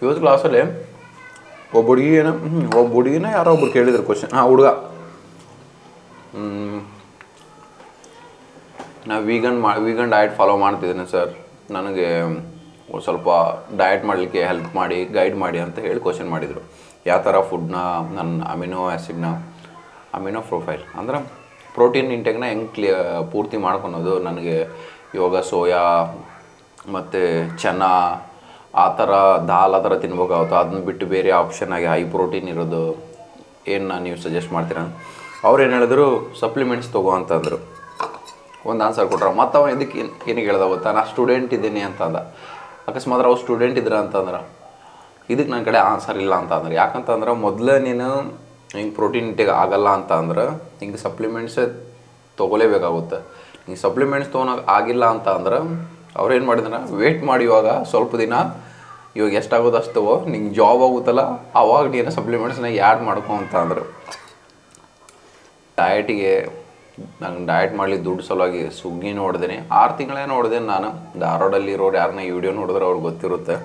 ಇವತ್ತು ಕ್ಲಾಸಲ್ಲಿ ಒಬ್ಬ ಹುಡುಗಿನ ಯಾರೋ ಒಬ್ರು ಕೇಳಿದ್ರು ಕ್ವಶನ್. ಹುಡುಗ, ನಾ ವೀಗನ್ ಡಯಟ್ ಫಾಲೋ ಮಾಡ್ತಿದ್ದೀನಿ ಸರ್, ನನಗೆ ಸ್ವಲ್ಪ ಡಯಟ್ ಮಾಡಲಿಕ್ಕೆ ಹೆಲ್ಪ್ ಮಾಡಿ, ಗೈಡ್ ಮಾಡಿ ಅಂತ ಹೇಳಿ ಕ್ವಶನ್ ಮಾಡಿದರು. ಯಾವ ಥರ ಫುಡ್ನ ನನ್ನ ಅಮಿನೋ ಪ್ರೊಫೈಲ್ ಅಂದ್ರೆ ಪ್ರೋಟೀನ್ ಇಂಟೇಕ್ನ ಹೆಂಗೆ ಪೂರ್ತಿ ಮಾಡ್ಕೊಳೋದು. ನನಗೆ ಇವಾಗ ಸೋಯಾ ಮತ್ತು ಚೆನ್ನ ಆ ಥರ ದಾಲ್ ಆ ಥರ ತಿನ್ಬೇಕಾಗುತ್ತೆ. ಅದನ್ನ ಬಿಟ್ಟು ಬೇರೆ ಆಪ್ಷನ್ ಆಗಿ ಹೈ ಪ್ರೋಟೀನ್ ಇರೋದು ಏನು ನೀವು ಸಜೆಸ್ಟ್ ಮಾಡ್ತೀರ? ಅವ್ರು ಏನು ಹೇಳಿದ್ರು, ಸಪ್ಲಿಮೆಂಟ್ಸ್ ತೊಗೋ ಅಂತಂದರು. ಒಂದು ಆನ್ಸರ್ ಕೊಟ್ರೆ ಮತ್ತು ಅವ ಇದಕ್ಕೆ ಏನಿಗೆ ಹೇಳ್ದ ಗೊತ್ತಾ, ನಾನು ಸ್ಟೂಡೆಂಟ್ ಇದ್ದೀನಿ ಅಂತ ಅಂದ. ಅಕಸ್ಮಾತ್ ಅವ್ರು ಸ್ಟೂಡೆಂಟ್ ಇದ್ರ ಅಂತಂದ್ರೆ ಇದಕ್ಕೆ ನನ್ನ ಕಡೆ ಆನ್ಸರ್ ಇಲ್ಲ ಅಂತ ಅಂದ್ರೆ. ಯಾಕಂತಂದ್ರೆ ಮೊದಲೇ ನೀನು ಹಿಂಗೆ ಪ್ರೋಟೀನ್ ಇಂಟೇಕ್ ಆಗಲ್ಲ ಅಂತ ಅಂದ್ರೆ ಹಿಂಗೆ ಸಪ್ಲಿಮೆಂಟ್ಸೇ ತೊಗೊಲೇಬೇಕಾಗುತ್ತೆ. ಹಿಂಗೆ ಸಪ್ಲಿಮೆಂಟ್ಸ್ ತೊಗೊಳಕ್ಕೆ ಆಗಿಲ್ಲ ಅಂತ ಅಂದ್ರೆ ಅವ್ರೇನು ಮಾಡಿದ್ರೆ ವೇಟ್ ಮಾಡಿ ಇವಾಗ ಸ್ವಲ್ಪ ದಿನ, ಇವಾಗ ಎಷ್ಟಾಗೋದು ಅಷ್ಟು ನಿಂಗೆ ಜಾಬ್ ಆಗುತ್ತಲ್ಲ ಅವಾಗ ನೀನು ಸಪ್ಲಿಮೆಂಟ್ಸ್ನ ಆ್ಯಡ್ ಮಾಡ್ಕೊ ಅಂತ ಅಂದ್ರೆ. ಡಯಟಿಗೆ ನಂಗೆ ಡಯಟ್ ಮಾಡಲಿ ದುಡ್ಡು ಸಲುವಾಗಿ ಸುಗ್ಗಿ ನೋಡಿದೇನೆ, 6 ತಿಂಗಳೇ ನೋಡಿದೇನೆ ನಾನು. ಧಾರವಾಡಲ್ಲಿ ಇರೋರು ಯಾರನ್ನ ಈ ವಿಡಿಯೋ ನೋಡಿದ್ರೆ ಅವ್ರಿಗೆ ಗೊತ್ತಿರುತ್ತೆ.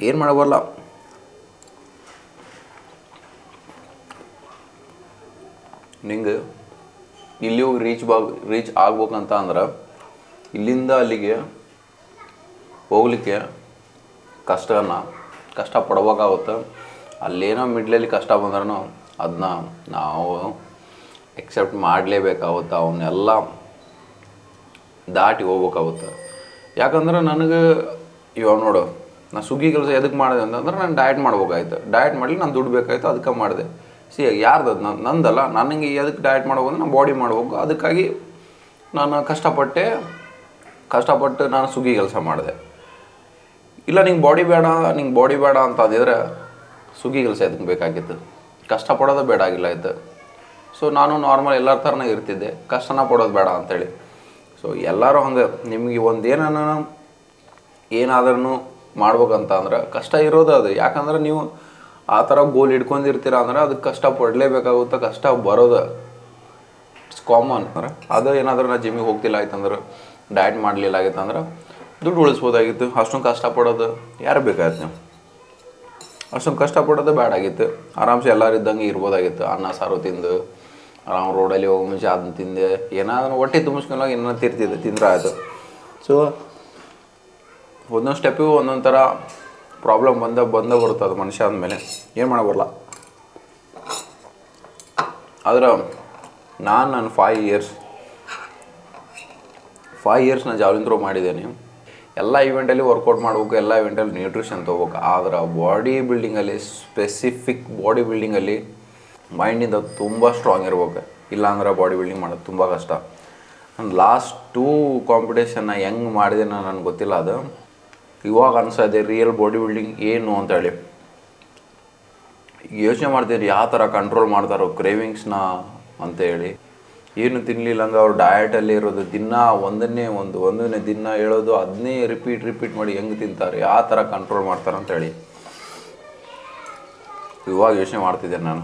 ಏನು ಮಾಡಬಲ್ಲ, ನಿಂಗೆ ಇಲ್ಲಿ ಹೋಗಿ ರೀಚ್ ಆಗ್ಬೇಕಂತ ಅಂದ್ರೆ ಇಲ್ಲಿಂದ ಅಲ್ಲಿಗೆ ಹೋಗ್ಲಿಕ್ಕೆ ಕಷ್ಟ ಪಡ್ಬೇಕಾಗುತ್ತೆ. ಅಲ್ಲೇನೋ ಮಿಡ್ಲಲ್ಲಿ ಕಷ್ಟ ಬಂದ್ರೂ ಅದನ್ನ ನಾವು ಎಕ್ಸೆಪ್ಟ್ ಮಾಡಲೇಬೇಕಾಗುತ್ತೆ. ಅವನ್ನೆಲ್ಲ ದಾಟಿ ಹೋಗ್ಬೇಕಾಗುತ್ತೆ. ಯಾಕಂದ್ರೆ ನನಗೆ ಇವಾಗ ನೋಡು, ನಾನು ಸುಗ್ಗಿ ಕೆಲಸ ಎದಕ್ಕೆ ಮಾಡಿದೆ ಅಂತಂದ್ರೆ ನಾನು ಡಯಟ್ ಮಾಡ್ಬೇಕಾಯ್ತು. ಡಯಟ್ ಮಾಡಲಿ ನಾನು ದುಡ್ಡು ಬೇಕಾಯ್ತು, ಅದಕ್ಕೆ ಮಾಡಿದೆ. ಯಾರ್ದು ನಂದಲ್ಲ, ನನಗೆ ಎದಕ್ಕೆ ಡಯಟ್ ಮಾಡ್ಬೇಕು ಅಂದ್ರೆ ನಾನು ಬಾಡಿ ಮಾಡ್ಬೇಕು. ಅದಕ್ಕಾಗಿ ನಾನು ಕಷ್ಟಪಟ್ಟು ನಾನು ಸುಗ್ಗಿ ಕೆಲಸ ಮಾಡಿದೆ. ಇಲ್ಲ ನಿಂಗೆ ಬಾಡಿ ಬೇಡ ಅಂತ ಅಂದಿದ್ರೆ ಸುಗ್ಗಿ ಕೆಲಸ ಎದಕ್ಕೆ ಬೇಕಾಗಿತ್ತು? ಕಷ್ಟಪಡೋದು ಬೇಡ ಆಗಿಲ್ಲ ಆಯ್ತು. ಸೊ ನಾನು ನಾರ್ಮಲ್ ಎಲ್ಲರ ಥರನೇ ಇರ್ತಿದ್ದೆ, ಕಷ್ಟನ ಪಡೋದು ಬೇಡ ಅಂಥೇಳಿ. ಸೊ ಎಲ್ಲರೂ ಹಂಗೆ ನಿಮಗೆ ಒಂದು ಏನಾದ್ರೂ ಮಾಡ್ಬೇಕಂತ ಅಂದ್ರೆ ಕಷ್ಟ ಇರೋದು ಅದು. ಯಾಕಂದ್ರೆ ನೀವು ಆ ಥರ ಗೋಲ್ ಇಟ್ಕೊಂಡಿರ್ತೀರ ಅಂದ್ರೆ ಅದಕ್ಕೆ ಕಷ್ಟ ಪಡಲೇಬೇಕಾಗುತ್ತೆ, ಕಷ್ಟ ಬರೋದು ಇಟ್ಸ್ ಕಾಮನ್. ಅಂದ್ರೆ ಅದು ಏನಾದರೂ ನಾ ಜಿಮ್ಮಿಗೆ ಹೋಗ್ತಿಲ್ಲ ಆಯ್ತಂದ್ರೆ, ಡಯಟ್ ಮಾಡಲಿಲ್ಲ ಆಗಿತ್ತಂದ್ರೆ ದುಡ್ಡು ಉಳಿಸ್ಬೋದಾಗಿತ್ತು. ಅಷ್ಟೊಂದು ಕಷ್ಟಪಡೋದು ಯಾರು ಬೇಕಾಯ್ತು? ನೀವು ಅಷ್ಟೊಂದು ಕಷ್ಟಪಡೋದು ಬೇಡ ಆಗಿತ್ತು. ಆರಾಮ್ಸೆ ಎಲ್ಲರೂ ಇದ್ದಂಗೆ ಇರ್ಬೋದಾಗಿತ್ತು. ಅನ್ನ ಸಾರು ತಿಂದು ಆರಾಮ್ ರೋಡಲ್ಲಿ ಹೋಗಿ ಮುಂಚೆ ಅದನ್ನ ತಿಂದೆ, ಏನಾದರೂ ಹೊಟ್ಟೆ ತುಂಬಿಸ್ಕೊಂಡಾಗ ಏನಾದ್ರು ತಿಂದ್ರೆ ಆಯಿತು. ಸೊ ಒಂದೊಂದು ಸ್ಟೆಪ್ಪಿಗೂ ಒಂದೊಂದು ಥರ ಪ್ರಾಬ್ಲಮ್ ಬಂದೇ ಬರ್ತದೆ ಮನುಷ್ಯ ಆದಮೇಲೆ, ಏನು ಮಾಡೋ ಬರಲ್ಲ. ಆದ್ರೆ ನಾನು 5 ಇಯರ್ಸ್ ನಾನು ಜಾವ್ಲಿನ್ ಥ್ರೋ ಮಾಡಿದ್ದೇನೆ. ಎಲ್ಲ ಇವೆಂಟಲ್ಲಿ ವರ್ಕೌಟ್ ಮಾಡ್ಬೇಕು, ಎಲ್ಲ ಇವೆಂಟಲ್ಲಿ ನ್ಯೂಟ್ರಿಷನ್ ತೊಗೋಬೇಕು. ಆದ್ರೆ ಬಾಡಿ ಬಿಲ್ಡಿಂಗಲ್ಲಿ, ಸ್ಪೆಸಿಫಿಕ್ ಬಾಡಿ ಬಿಲ್ಡಿಂಗಲ್ಲಿ ಮೈಂಡಿಂದ ತುಂಬ ಸ್ಟ್ರಾಂಗ್ ಇರ್ಬೇಕು. ಇಲ್ಲಾಂದ್ರೆ ಬಾಡಿ ಬಿಲ್ಡಿಂಗ್ ಮಾಡೋದು ತುಂಬ ಕಷ್ಟ. ನಾನು ಲಾಸ್ಟ್ 2 ಕಾಂಪಿಟೇಷನ್ನ ಹೆಂಗೆ ಮಾಡಿದೆ ನನಗೆ ಗೊತ್ತಿಲ್ಲ. ಅದು ಇವಾಗ ಅನ್ಸೋದೆ ರಿಯಲ್ ಬಾಡಿ ಬಿಲ್ಡಿಂಗ್ ಏನು ಅಂತೇಳಿ. ಯೋಚನೆ ಮಾಡ್ತೀರಿ ಯಾವ ಥರ ಕಂಟ್ರೋಲ್ ಮಾಡ್ತಾರೋ ಕ್ರೇವಿಂಗ್ಸ್ನ ಅಂತೇಳಿ. ಏನು ತಿನ್ನಲಿಲ್ಲ ಅಂದ್ರೆ ಅವ್ರು ಡಯಟಲ್ಲಿ ಇರೋದು, ಒಂದನ್ನೇ ದಿನ ಹೇಳೋದು, ಅದನ್ನೇ ರಿಪೀಟ್ ಮಾಡಿ ಹೆಂಗೆ ತಿಂತಾರೆ, ಯಾವ ಥರ ಕಂಟ್ರೋಲ್ ಮಾಡ್ತಾರೆ ಅಂತೇಳಿ ಇವಾಗ ಯೋಚನೆ ಮಾಡ್ತಿದ್ದೆ ನಾನು.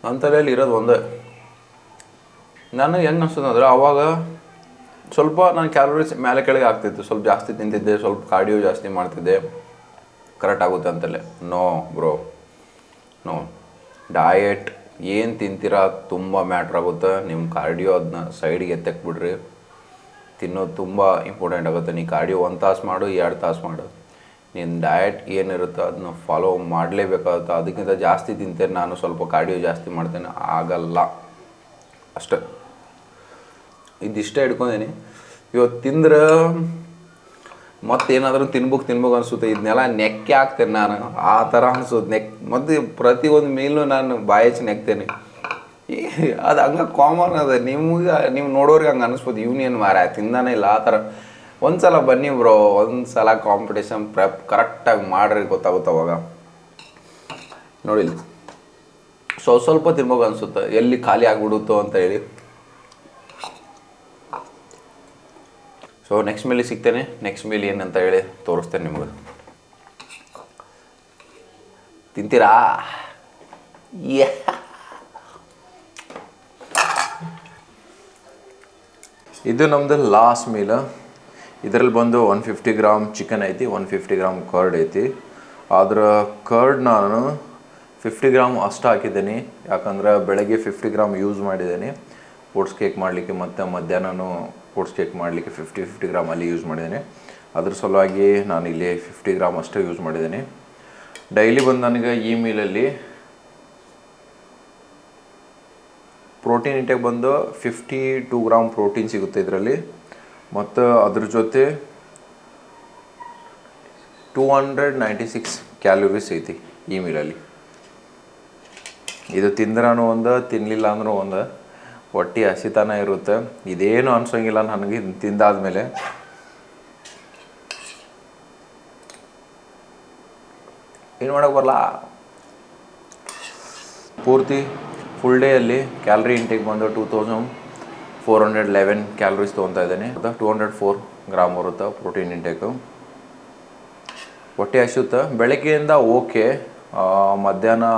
ನನ್ನ ತಲೆಯಲ್ಲಿ ಇರೋದು ಒಂದೇ. ನಾನು ಹೆಂಗೆ ಅನ್ಸ್ತದೆ ಅಂದರೆ ಅವಾಗ ಸ್ವಲ್ಪ ನಾನು ಕ್ಯಾಲೋರೀಸ್ ಮೇಲೆ ಕೆಳಗೆ ಆಗ್ತಿತ್ತು. ಸ್ವಲ್ಪ ಜಾಸ್ತಿ ತಿಂತಿದ್ದೆ, ಸ್ವಲ್ಪ ಕಾರ್ಡಿಯೋ ಜಾಸ್ತಿ ಮಾಡ್ತಿದ್ದೆ, ಕರೆಕ್ಟ್ ಆಗುತ್ತೆ ಅಂತಲೇ. No bro, no. ಡಯಟ್ ಏನು ತಿಂತೀರಾ ತುಂಬ ಮ್ಯಾಟ್ರ್ ಆಗುತ್ತೆ. ನಿಮ್ಮ ಕಾರ್ಡಿಯೋ ಅದನ್ನ ಸೈಡಿಗೆ ಎತ್ತಕ್ಬಿಡ್ರಿ. ತಿನ್ನೋದು ತುಂಬ ಇಂಪಾರ್ಟೆಂಟ್ ಆಗುತ್ತೆ. ನೀ ಕಾರ್ಡಿಯೋ 1 ತಾಸು ಮಾಡು, 2 ತಾಸು ಮಾಡು, ನಿನ್ನ ಡಯಟ್ ಏನಿರುತ್ತೋ ಅದನ್ನ ಫಾಲೋ ಮಾಡಲೇಬೇಕಾಗುತ್ತೆ. ಅದಕ್ಕಿಂತ ಜಾಸ್ತಿ ತಿಂತೇನೆ ನಾನು, ಸ್ವಲ್ಪ ಕಾರ್ಡಿಯೋ ಜಾಸ್ತಿ ಮಾಡ್ತೇನೆ, ಆಗಲ್ಲ ಅಷ್ಟೇ. ಇದಿಷ್ಟೇ ಹಿಡ್ಕೊಂಡೇನಿ. ಇವತ್ತು ತಿಂದ್ರೆ ಮತ್ತೇನಾದರೂ ತಿನ್ಬೇಕು ಅನಿಸುತ್ತೆ. ಇದನ್ನೆಲ್ಲ ನೆಕ್ಕೆ ಹಾಕ್ತೇನೆ ನಾನು, ಆ ಥರ ಅನಿಸುತ್ತೆ. ಮತ್ತು ಪ್ರತಿಯೊಂದು ಮೀಲು ನಾನು ಬಾಯಚ್ಚಿ ನೆಕ್ತೇನೆ. ಅದು ಹಂಗೆ ಕಾಮನ್ ಅದ. ನೀವು ನೋಡೋರಿಗೆ ಹಂಗೆ ಅನಿಸ್ಬೋದು, ಇವನೇನು ಮಾರ ತಿಂದಾನೆ ಇಲ್ಲ ಆ ಥರ. ಒಂದು ಸಲ ಬನ್ನಿ ಬ್ರೋ, ಒಂದು ಸಲ ಕಾಂಪಿಟೇಷನ್ ಪ್ರೆಪ್ ಕರೆಕ್ಟಾಗಿ ಮಾಡ್ರಿ, ಗೊತ್ತಾಗುತ್ತೆ ಅವಾಗ. ನೋಡಿ, ಸ್ವಲ್ಪ ತಿನ್ಬೇಕು ಅನಿಸುತ್ತೆ, ಎಲ್ಲಿ ಖಾಲಿ ಆಗಿಬಿಡುತ್ತೋ ಅಂತ ಹೇಳಿ. ಸೊ ನೆಕ್ಸ್ಟ್ ಮೀಲಿಗೆ ಸಿಗ್ತೇನೆ. ನೆಕ್ಸ್ಟ್ ಮೀಲ್ ಏನಂತ ಹೇಳಿ ತೋರಿಸ್ತೇನೆ ನಿಮಗೆ. ತಿಂತೀರಾ? ಇದು ನಮ್ಮದು ಲಾಸ್ಟ್ ಮೀಲ್. ಇದರಲ್ಲಿ ಬಂದು 150 ಗ್ರಾಮ್ ಚಿಕನ್ ಐತಿ, 150 ಗ್ರಾಮ್ ಕರ್ಡ್ ಐತಿ. ಆದ್ರೆ ಕರ್ಡ್ ನಾನು 50 ಗ್ರಾಮ್ ಅಷ್ಟು ಹಾಕಿದ್ದೀನಿ, ಯಾಕಂದ್ರೆ ಬೆಳಗ್ಗೆ 50 ಗ್ರಾಮ್ ಯೂಸ್ ಮಾಡಿದ್ದೀನಿ ಓಟ್ಸ್ ಕೇಕ್ ಮಾಡಲಿಕ್ಕೆ, ಮತ್ತು ಮಧ್ಯಾಹ್ನನೂ ಓಟ್ಸ್ ಕೇಕ್ ಮಾಡಲಿಕ್ಕೆ 50 ಗ್ರಾಮ್ ಅಲ್ಲಿ ಯೂಸ್ ಮಾಡಿದ್ದೀನಿ. ಅದ್ರ ಸಲುವಾಗಿ ನಾನು ಇಲ್ಲಿ 50 ಗ್ರಾಮ್ ಅಷ್ಟೇ ಯೂಸ್ ಮಾಡಿದ್ದೀನಿ. ಡೈಲಿ ಬಂದು ನನಗೆ ಈ ಮೀಲಲ್ಲಿ ಪ್ರೋಟೀನ್ ಇಂಟೇಕ್ ಬಂದು 52 ಗ್ರಾಮ್ ಪ್ರೋಟೀನ್ ಸಿಗುತ್ತೆ ಇದರಲ್ಲಿ. ಮತ್ತು ಅದ್ರ ಜೊತೆ 296 ಕ್ಯಾಲೋರೀಸ್ ಐತಿ ಈ ಮೀಲಲ್ಲಿ. ಇದು ತಿಂದ್ರೂ ಒಂದು, ತಿನ್ನಲಿಲ್ಲ ಅಂದ್ರೂ ಒಂದು, ಹೊಟ್ಟೆ ಹಸಿತನ ಇರುತ್ತೆ. ಇದೇನು ಅನ್ಸೋಂಗಿಲ್ಲ ನನಗೆ ತಿಂದಾದ್ಮೇಲೆ. ಏನು ಮಾಡೋಕ್ಕೆ ಬರಲ್ಲ. ಪೂರ್ತಿ ಫುಲ್ ಡೇಯಲ್ಲಿ ಕ್ಯಾಲರಿ ಇಂಟೇಕ್ ಬಂದು 2411 ಕ್ಯಾಲರೀಸ್ ತೊಗೊತಾ ಇದ್ದೀನಿ. 204 ಗ್ರಾಮ್ ಬರುತ್ತೆ ಪ್ರೋಟೀನ್ ಇಂಟೇಕು. ಹೊಟ್ಟೆ ಹಸಿಯುತ್ತೆ ಬೆಳಗ್ಗೆಯಿಂದ. ಓಕೆ, ಮಧ್ಯಾಹ್ನ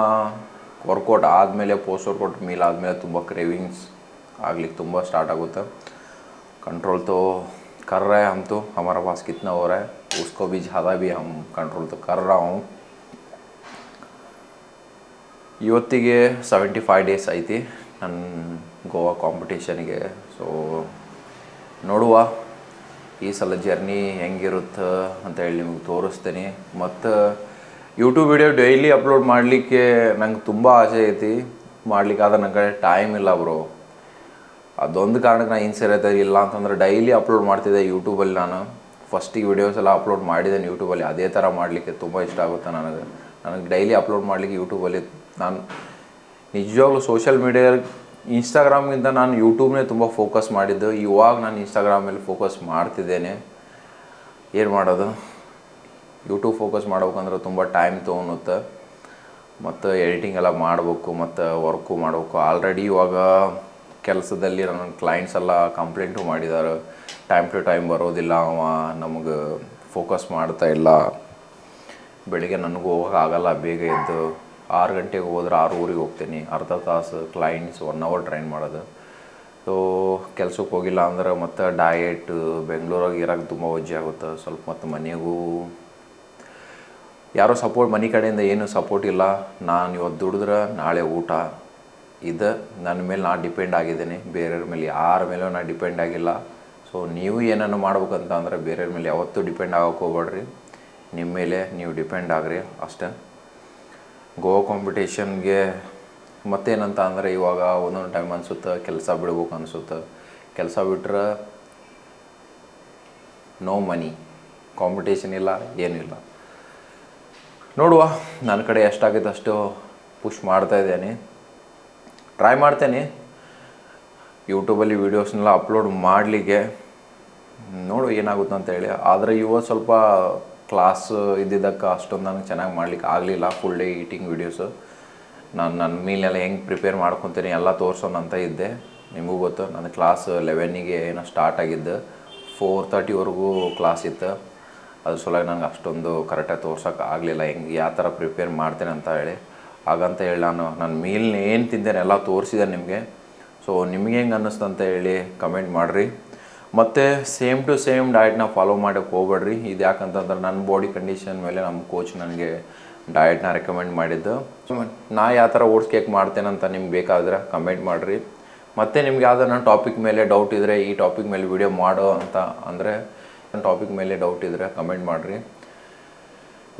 ವರ್ಕೌಟ್ ಆದಮೇಲೆ, ಪೋಸ್ಟ್ ವರ್ಕೌಟ್ ಮೀಲ್ ಆದಮೇಲೆ ತುಂಬ ಕ್ರೇವಿಂಗ್ಸ್ ಆಗ್ಲಿಕ್ಕೆ ತುಂಬ ಸ್ಟಾರ್ಟ್ ಆಗುತ್ತೆ. कंट्रोल तो कर रहे हैं हम, तो हमारा पास कितना हो रहा है उसको भी ज़्यादा भी हम कंट्रोल तो कर रहा हूँ. ಇವತ್ತಿಗೆ 75 ಡೇಸ್ ಐತಿ ನನ್ನ ಗೋವಾ ಕಾಂಪಿಟೇಷನ್ಗೆ. ಸೊ ನೋಡುವ ಈ ಸಲ ಜರ್ನಿ ಹೆಂಗಿರುತ್ತೆ ಅಂತ ಹೇಳಿ ನಿಮಗೆ ತೋರಿಸ್ತೀನಿ. ಮತ್ತು ಯೂಟ್ಯೂಬ್ ವಿಡಿಯೋ ಡೈಲಿ ಅಪ್ಲೋಡ್ ಮಾಡಲಿಕ್ಕೆ ನಂಗೆ ತುಂಬ ಆಸೆ ಐತಿ ಮಾಡಲಿಕ್ಕೆ, ಆದರೆ ನನ್ನ ಕಡೆ ಟೈಮ್ ಇಲ್ಲ ಬ್ರೋ. ಅದೊಂದು ಕಾರಣಕ್ಕೆ ನಾನು ಇನ್ಸರಿಯತೆ ಇಲ್ಲ ಅಂತಂದ್ರೆ ಡೈಲಿ ಅಪ್ಲೋಡ್ ಮಾಡ್ತಿದ್ದೆ ಯೂಟ್ಯೂಬಲ್ಲಿ. ನಾನು ಫಸ್ಟಿಗೆ ವಿಡಿಯೋಸ್ ಎಲ್ಲ ಅಪ್ಲೋಡ್ ಮಾಡಿದ್ದೇನೆ ಯೂಟ್ಯೂಬಲ್ಲಿ. ಅದೇ ಥರ ಮಾಡಲಿಕ್ಕೆ ತುಂಬ ಇಷ್ಟ ಆಗುತ್ತೆ ನನಗೆ ಡೈಲಿ ಅಪ್ಲೋಡ್ ಮಾಡಲಿಕ್ಕೆ ಯೂಟ್ಯೂಬಲ್ಲಿ. ನಾನು ನಿಜವಾಗ್ಲೂ ಸೋಷಿಯಲ್ ಮೀಡಿಯಾ ಇನ್ಸ್ಟಾಗ್ರಾಮ್ಗಿಂತ ನಾನು ಯೂಟ್ಯೂಬ್ನೇ ತುಂಬ ಫೋಕಸ್ ಮಾಡಿದ್ದು. ಇವಾಗ ನಾನು ಇನ್ಸ್ಟಾಗ್ರಾಮ್ ಮೇಲೆ ಫೋಕಸ್ ಮಾಡ್ತಿದ್ದೇನೆ. ಏನು ಮಾಡೋದು, ಯೂಟ್ಯೂಬ್ ಫೋಕಸ್ ಮಾಡ್ಬೇಕಂದ್ರೆ ತುಂಬ ಟೈಮ್ ತೊಗೊಳುತ್ತೆ. ಮತ್ತು ಎಡಿಟಿಂಗ್ ಎಲ್ಲ ಮಾಡಬೇಕು, ಮತ್ತು ವರ್ಕು ಮಾಡಬೇಕು. ಆಲ್ರೆಡಿ ಇವಾಗ ಕೆಲಸದಲ್ಲಿ ನನ್ನ ಕ್ಲೈಂಟ್ಸ್ ಎಲ್ಲ ಕಂಪ್ಲೇಂಟು ಮಾಡಿದ್ದಾರೆ, ಟೈಮ್ ಟು ಟೈಮ್ ಬರೋದಿಲ್ಲ, ಅವ ನಮಗೆ ಫೋಕಸ್ ಮಾಡ್ತಾ ಇಲ್ಲ. ಬೆಳಿಗ್ಗೆ ನನಗೂ ಹೋಗೋಕ್ಕಾಗಲ್ಲ, ಬೇಗ ಎದ್ದು 6 ಗಂಟೆಗೆ ಹೋದ್ರೆ 6:15 ಹೋಗ್ತೀನಿ. ಅರ್ಧ ತಾಸು ಕ್ಲೈಂಟ್ಸ್ 1 ಅವರ್ ಟ್ರೈನ್ ಮಾಡೋದು. ಸೊ ಕೆಲ್ಸಕ್ಕೆ ಹೋಗಿಲ್ಲ ಅಂದ್ರೆ ಮತ್ತು ಡಯಟ್ ಬೆಂಗಳೂರಾಗ ಇರೋಕ್ಕೆ ತುಂಬ ವಜ್ಜೆ ಆಗುತ್ತೆ ಸ್ವಲ್ಪ. ಮತ್ತು ಮನೆಗೂ ಯಾರೋ ಸಪೋರ್ಟ್, ಮನೆ ಕಡೆಯಿಂದ ಏನು ಸಪೋರ್ಟ್ ಇಲ್ಲ. ನಾನು ಇವತ್ತು ದುಡಿದ್ರೆ ನಾಳೆ ಊಟ, ಇದು ನನ್ನ ಮೇಲೆ ನಾನು ಡಿಪೆಂಡ್ ಆಗಿದ್ದೀನಿ, ಬೇರೆಯವ್ರ ಮೇಲೆ ಯಾರ ಮೇಲೂ ನಾನು ಡಿಪೆಂಡ್ ಆಗಿಲ್ಲ. ಸೊ ನೀವು ಏನನ್ನು ಮಾಡ್ಬೇಕಂತ ಅಂದರೆ ಬೇರೆಯವ್ರ ಮೇಲೆ ಯಾವತ್ತೂ ಡಿಪೆಂಡ್ ಆಗೋಕೆ ಹೋಗ್ಬೇಡ್ರಿ, ನಿಮ್ಮ ಮೇಲೆ ನೀವು ಡಿಪೆಂಡ್ ಆಗ್ರಿ ಅಷ್ಟೇ. ಗೋವಾ ಕಾಂಪಿಟೇಷನ್ಗೆ ಮತ್ತೇನಂತ ಅಂದರೆ ಇವಾಗ ಒಂದೊಂದು ಟೈಮ್ ಅನಿಸುತ್ತೆ ಕೆಲಸ ಬಿಡ್ಬೇಕು ಅನಿಸುತ್ತೆ. ಕೆಲಸ ಬಿಟ್ರೆ ನೋ ಮನಿ, ಕಾಂಪಿಟೇಷನ್ ಇಲ್ಲ, ಏನೂ ಇಲ್ಲ. ನೋಡುವ, ನನ್ನ ಕಡೆ ಎಷ್ಟಾಗುತ್ತೆ ಅಷ್ಟು ಪುಷ್ ಮಾಡ್ತಾಯಿದ್ದೇನೆ, ಟ್ರೈ ಮಾಡ್ತೇನೆ ಯೂಟ್ಯೂಬಲ್ಲಿ ವೀಡಿಯೋಸ್ನೆಲ್ಲ ಅಪ್ಲೋಡ್ ಮಾಡಲಿಕ್ಕೆ. ನೋಡು ಏನಾಗುತ್ತೆ ಅಂತ ಹೇಳಿ. ಆದರೆ ಇವತ್ತು ಸ್ವಲ್ಪ ಕ್ಲಾಸ್ ಇದ್ದಿದ್ದಕ್ಕೆ ಅಷ್ಟೊಂದು ನನಗೆ ಚೆನ್ನಾಗಿ ಮಾಡ್ಲಿಕ್ಕೆ ಆಗಲಿಲ್ಲ. ಫುಲ್ ಡೇ ಈಟಿಂಗ್ ವೀಡಿಯೋಸು ನಾನು ನನ್ನ ಮೀಲ್ನೆಲ್ಲ ಹೆಂಗೆ ಪ್ರಿಪೇರ್ ಮಾಡ್ಕೊತೀನಿ ಎಲ್ಲ ತೋರಿಸೋಣಂತ ಇದ್ದೆ. ನಿಮಗೂ ಗೊತ್ತು ನನ್ನ ಕ್ಲಾಸ್ 11ಗೆ ಏನೋ ಸ್ಟಾರ್ಟ್ ಆಗಿದ್ದು, 4:30ವರೆಗೂ ಕ್ಲಾಸ್ ಇತ್ತು. ಅದ್ರ ಸಲುವಾಗಿ ನಂಗೆ ಅಷ್ಟೊಂದು ಕರೆಕ್ಟಾಗಿ ತೋರ್ಸೋಕೆ ಆಗಲಿಲ್ಲ ಹೆಂಗೆ ಯಾವ ಥರ ಪ್ರಿಪೇರ್ ಮಾಡ್ತೇನೆ ಅಂತ ಹೇಳಿ. ಹಾಗಂತ ಹೇಳಿ ನಾನು ನನ್ನ ಮೀಲ್ನ ಏನು ತಿಂದೇನೆ ಎಲ್ಲ ತೋರಿಸಿದೆ ನಿಮಗೆ. ಸೊ ನಿಮಗೆ ಹೆಂಗೆ ಅನ್ನಿಸ್ತು ಅಂತ ಹೇಳಿ ಕಮೆಂಟ್ ಮಾಡಿರಿ. ಮತ್ತು ಸೇಮ್ ಟು ಸೇಮ್ ಡಯಟ್ನ ಫಾಲೋ ಮಾಡೋಕ್ಕೆ ಹೋಗ್ಬೇಡ್ರಿ. ಇದು ಯಾಕಂತಂದ್ರೆ ನನ್ನ ಬಾಡಿ ಕಂಡೀಷನ್ ಮೇಲೆ ನಮ್ಮ ಕೋಚ್ ನನಗೆ ಡಯಟ್ನ ರೆಕಮೆಂಡ್ ಮಾಡಿದ್ದು. ನಾ ಯಾವ ಥರ ಓಟ್ಸ್ ಕೇಕ್ ಮಾಡ್ತೇನೆ ಅಂತ ನಿಮ್ಗೆ ಬೇಕಾದ್ರೆ ಕಮೆಂಟ್ ಮಾಡಿರಿ. ಮತ್ತು ನಿಮ್ಗೆ ಯಾವುದಾರ ಟಾಪಿಕ್ ಮೇಲೆ ಡೌಟ್ ಇದ್ದರೆ, ಈ ಟಾಪಿಕ್ ಮೇಲೆ ವಿಡಿಯೋ ಮಾಡೋ ಅಂತ ಅಂದರೆ ಟಾಪಿಕ್ ಮೇಲೆ ಡೌಟ್ ಇದ್ದರೆ ಕಮೆಂಟ್ ಮಾಡಿರಿ,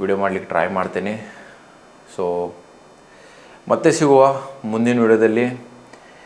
ವಿಡಿಯೋ ಮಾಡಲಿಕ್ಕೆ ಟ್ರೈ ಮಾಡ್ತೀನಿ. ಸೊ ಮತ್ತೆ ಸಿಗುವ ಮುಂದಿನ ವಿಡಿಯೋದಲ್ಲಿ.